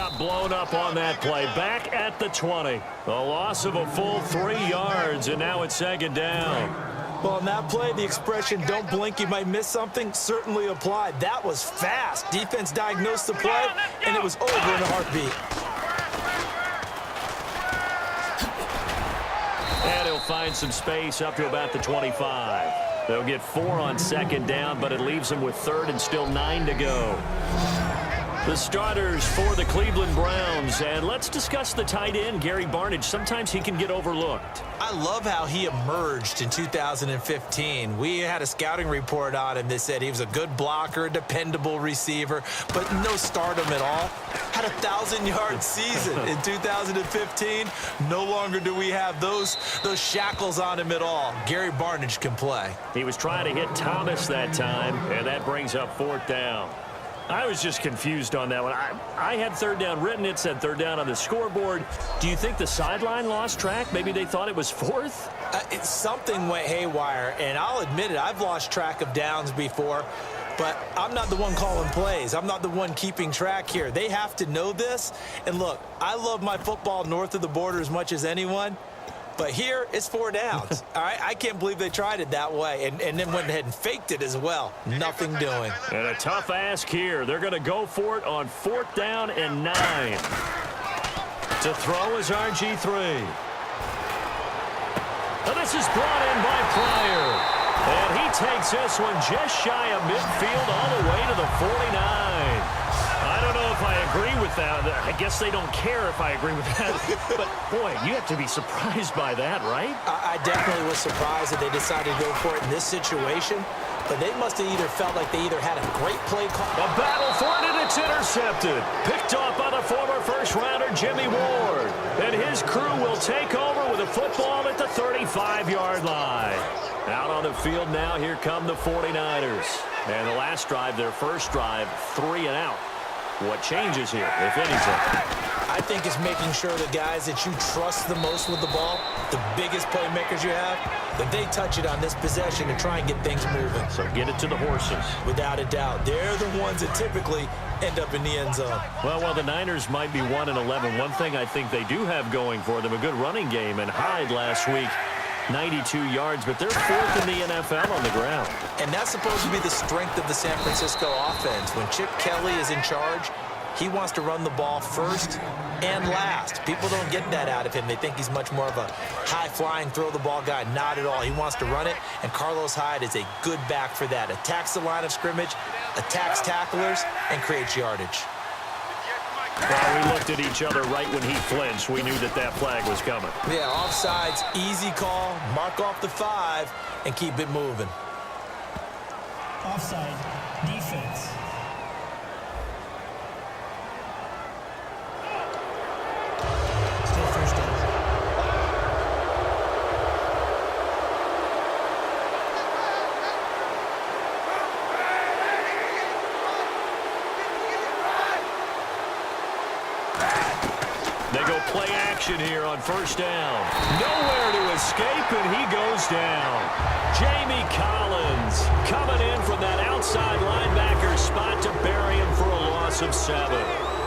got blown up on that play. Back at the 20. A loss of a full 3 yards, and now it's second down. Well, on that play, the expression, don't blink, you might miss something, certainly applied. That was fast. Defense diagnosed the play, and it was over in a heartbeat. And he'll find some space up to about the 25. They'll get 4 on second down, but it leaves them with third and still 9 to go. The starters for the Cleveland Browns. And let's discuss the tight end, Gary Barnidge. Sometimes he can get overlooked. I love how he emerged in 2015. We had a scouting report on him that said he was a good blocker, dependable receiver, but no stardom at all. Had a 1,000-yard season in 2015. No longer do we have those shackles on him at all. Gary Barnidge can play. He was trying to hit Thomas that time, and that brings up 4th down. I was just confused on that one. I had third down written. It said third down on the scoreboard. Do you think the sideline lost track? Maybe they thought it was 4th? Something went haywire, and I'll admit it. I've lost track of downs before, but I'm not the one calling plays. I'm not the one keeping track here. They have to know this. And look, I love my football north of the border as much as anyone. But here, it's 4 downs. All right, I can't believe they tried it that way and then went ahead and faked it as well. Nothing doing. And a tough ask here. They're going to go for it on 4th down and 9. To throw is RG3. Now this is brought in by Pryor. And he takes this one just shy of midfield all the way to the 49. I don't know if I agree with that. I guess they don't care if I agree with that. But, boy, you have to be surprised by that, right? I definitely was surprised that they decided to go for it in this situation. But they must have either felt like they either had a great play call. A battle for it, and it's intercepted. Picked off by the former first-rounder Jimmy Ward. And his crew will take over with a football at the 35-yard line. Out on the field now, here come the 49ers. And the last drive, their first drive, 3 and out. What changes here, if anything? I think it's making sure the guys that you trust the most with the ball, the biggest playmakers you have, that they touch it on this possession and try and get things moving. So get it to the horses. Without a doubt. They're the ones that typically end up in the end zone. Well, while the Niners might be 1-11, one thing I think they do have going for them, a good running game. And Hyde last week, 92 yards, but they're 4th in the NFL on the ground. And that's supposed to be the strength of the San Francisco offense. When Chip Kelly is in charge, he wants to run the ball first and last. People don't get that out of him. They think he's much more of a high-flying, throw-the-ball guy. Not at all. He wants to run it, and Carlos Hyde is a good back for that. Attacks the line of scrimmage, attacks tacklers, and creates yardage. Well, we looked at each other right when he flinched. We knew that that flag was coming. Yeah, offsides, easy call, mark off the 5, and keep it moving. Offside, defense. Still first down. They go play action here on first down. Nowhere to escape, and he goes down. Jamie Collins coming in from that outside linebacker spot to bury him for a loss of 7.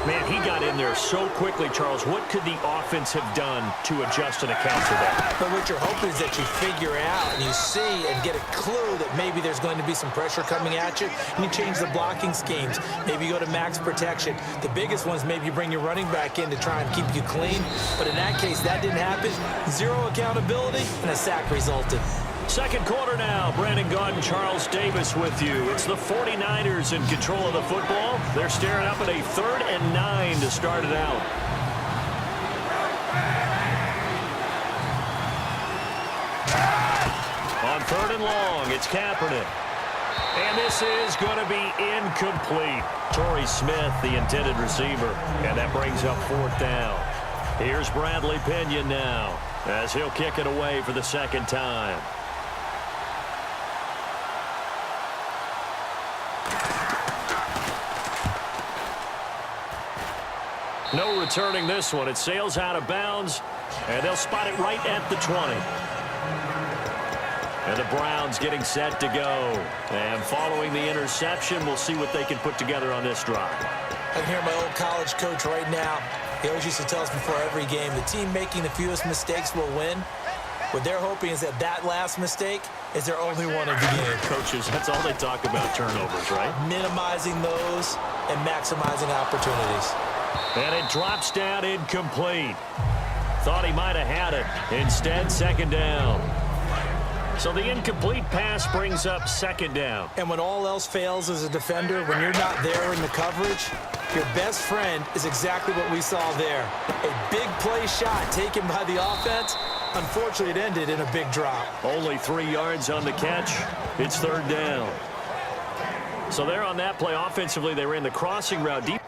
Man, he got in there so quickly, Charles. What could the offense have done to adjust and account for that? But what you're hoping is that you figure out and you see and get a clue that maybe there's going to be some pressure coming at you, and you change the blocking schemes. Maybe you go to max protection. The biggest ones, maybe you bring your running back in to try and keep you clean. But in that case, that didn't happen. 0 accountability, and a sack resulted. Second quarter now. Brandon Gaudin, Charles Davis with you. It's the 49ers in control of the football. They're staring up at a 3rd and 9 to start it out. On 3rd and long, it's Kaepernick. And this is going to be incomplete. Torrey Smith, the intended receiver. And that brings up 4th down. Here's Bradley Pinion now, as he'll kick it away for the second time. No returning this one. It sails out of bounds, and they'll spot it right at the 20. And the Browns getting set to go. And following the interception, we'll see what they can put together on this drive. I can hear my old college coach right now. He always used to tell us before every game, the team making the fewest mistakes will win. What they're hoping is that last mistake is their only one of the game. Coaches, that's all they talk about, turnovers, right? Minimizing those and maximizing opportunities. And it drops down incomplete. Thought he might have had it. Instead, second down. So the incomplete pass brings up second down. And when all else fails as a defender, when you're not there in the coverage, your best friend is exactly what we saw there. A big play shot taken by the offense. Unfortunately, it ended in a big drop. Only 3 yards on the catch. It's third down. So there on that play, offensively, they ran the crossing route deep.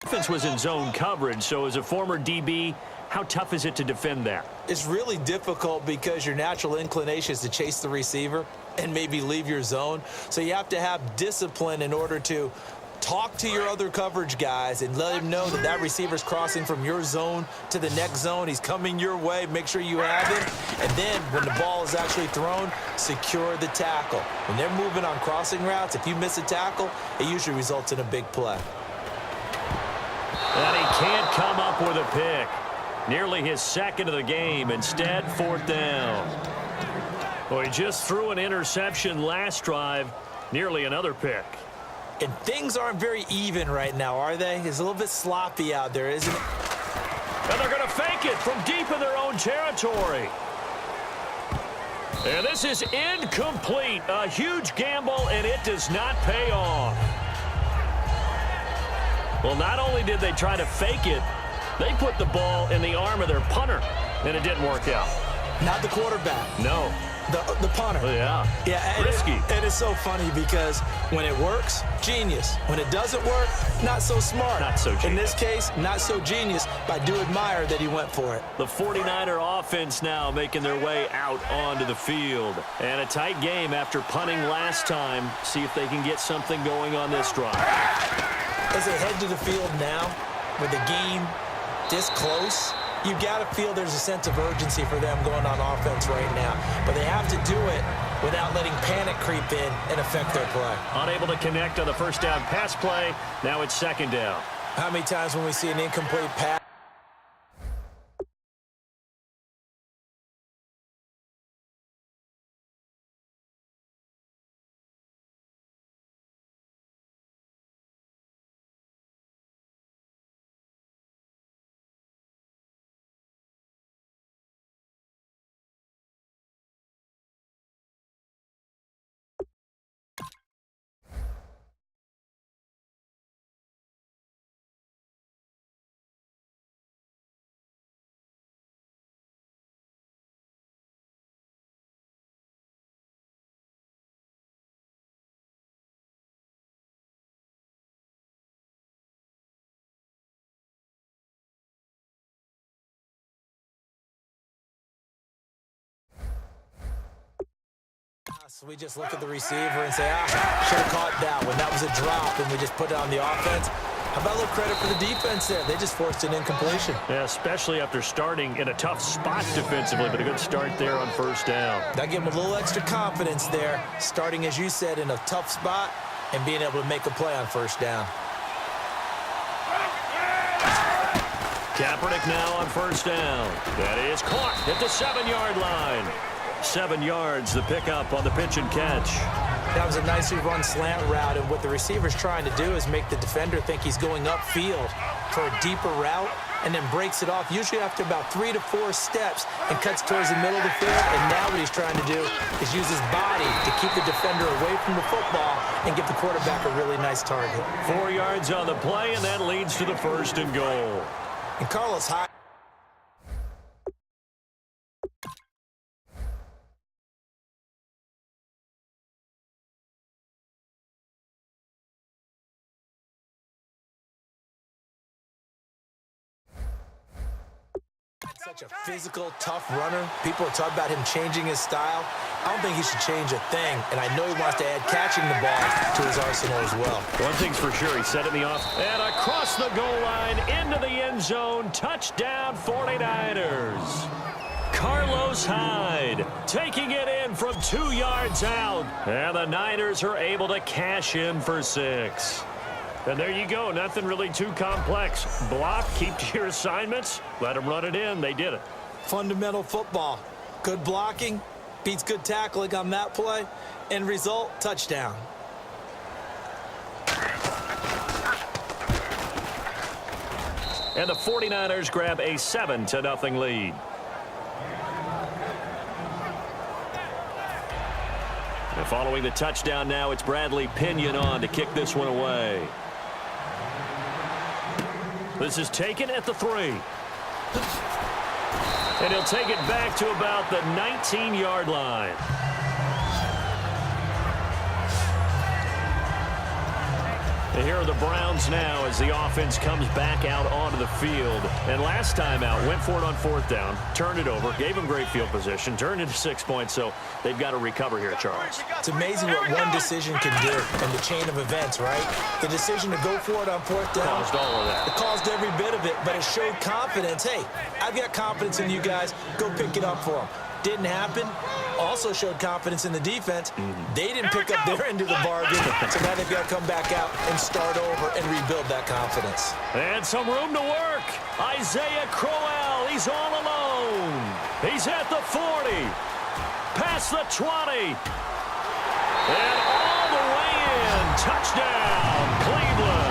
Offense was in zone coverage, so as a former DB, how tough is it to defend that? It's really difficult because your natural inclination is to chase the receiver and maybe leave your zone. So you have to have discipline in order to talk to your other coverage guys and let him know that that receiver's crossing from your zone to the next zone. He's coming your way. Make sure you have him. And then when the ball is actually thrown, secure the tackle. When they're moving on crossing routes, if you miss a tackle, it usually results in a big play. And he can't come up with a pick. Nearly his second of the game. Instead, fourth down. Well, he just threw an interception last drive. Nearly another pick. And things aren't very even right now, are they? It's a little bit sloppy out there, isn't it? And they're going to fake it from deep in their own territory. And this is incomplete. A huge gamble, and it does not pay off. Well, not only did they try to fake it, they put the ball in the arm of their punter, and it didn't work out. Not the quarterback. No. The punter. Oh, yeah. Yeah, risky. And it's so funny because when it works, genius. When it doesn't work, not so smart. Not so genius. In this case, not so genius, but I do admire that he went for it. The 49er offense now making their way out onto the field. And a tight game after punting last time. See if they can get something going on this drive. As they head to the field now, with the game this close, you got to feel there's a sense of urgency for them going on offense right now. But they have to do it without letting panic creep in and affect their play. Unable to connect on the first down pass play. Now it's second down. How many times when we see an incomplete pass pass, we just look at the receiver and say, should have caught that one. That was a drop, and we just put it on the offense. How about a little credit for the defense there? They just forced an incompletion. Yeah, especially after starting in a tough spot defensively, but a good start there on first down. That gave them a little extra confidence there, starting, as you said, in a tough spot and being able to make a play on first down. Kaepernick now on first down. That is caught at the 7-yard line. 7 yards, the pickup on the pitch and catch. That was a nicely run slant route, and what the receiver's trying to do is make the defender think he's going upfield for a deeper route and then breaks it off, usually after about 3 to 4 steps, and cuts towards the middle of the field. And now what he's trying to do is use his body to keep the defender away from the football and give the quarterback a really nice target. 4 yards on the play, and that leads to the 1st and goal. And Carlos Hyde. Such a physical, tough runner. People are talking about him changing his style. I don't think he should change a thing, and I know he wants to add catching the ball to his arsenal as well. One thing's for sure, he set it in the off. And across the goal line, into the end zone, touchdown 49ers. Carlos Hyde taking it in from 2 yards out. And the Niners are able to cash in for 6. And there you go. Nothing really too complex. Block, keep to your assignments, let them run it in. They did it. Fundamental football. Good blocking beats good tackling on that play. End result, touchdown. And the 49ers grab a 7-0 lead. And following the touchdown now, it's Bradley Pinion on to kick this one away. This is taken at the 3. And he'll take it back to about the 19-yard line. And here are the Browns now as the offense comes back out onto the field. And last time out, went for it on 4th down, turned it over, gave them great field position, turned into 6 points, so they've got to recover here, Charles. It's amazing what one decision can do in the chain of events, right? The decision to go for it on 4th down. Caused all of that. It caused every bit of it, but it showed confidence. Hey, I've got confidence in you guys. Go pick it up for them. Didn't happen. Also showed confidence in the defense. They didn't pick up their end of the bargain, so now they've got to come back out and start over and rebuild that confidence. And some room to work. Isaiah Crowell, he's all alone. He's at the 40, past the 20, and all the way in. Touchdown, Cleveland.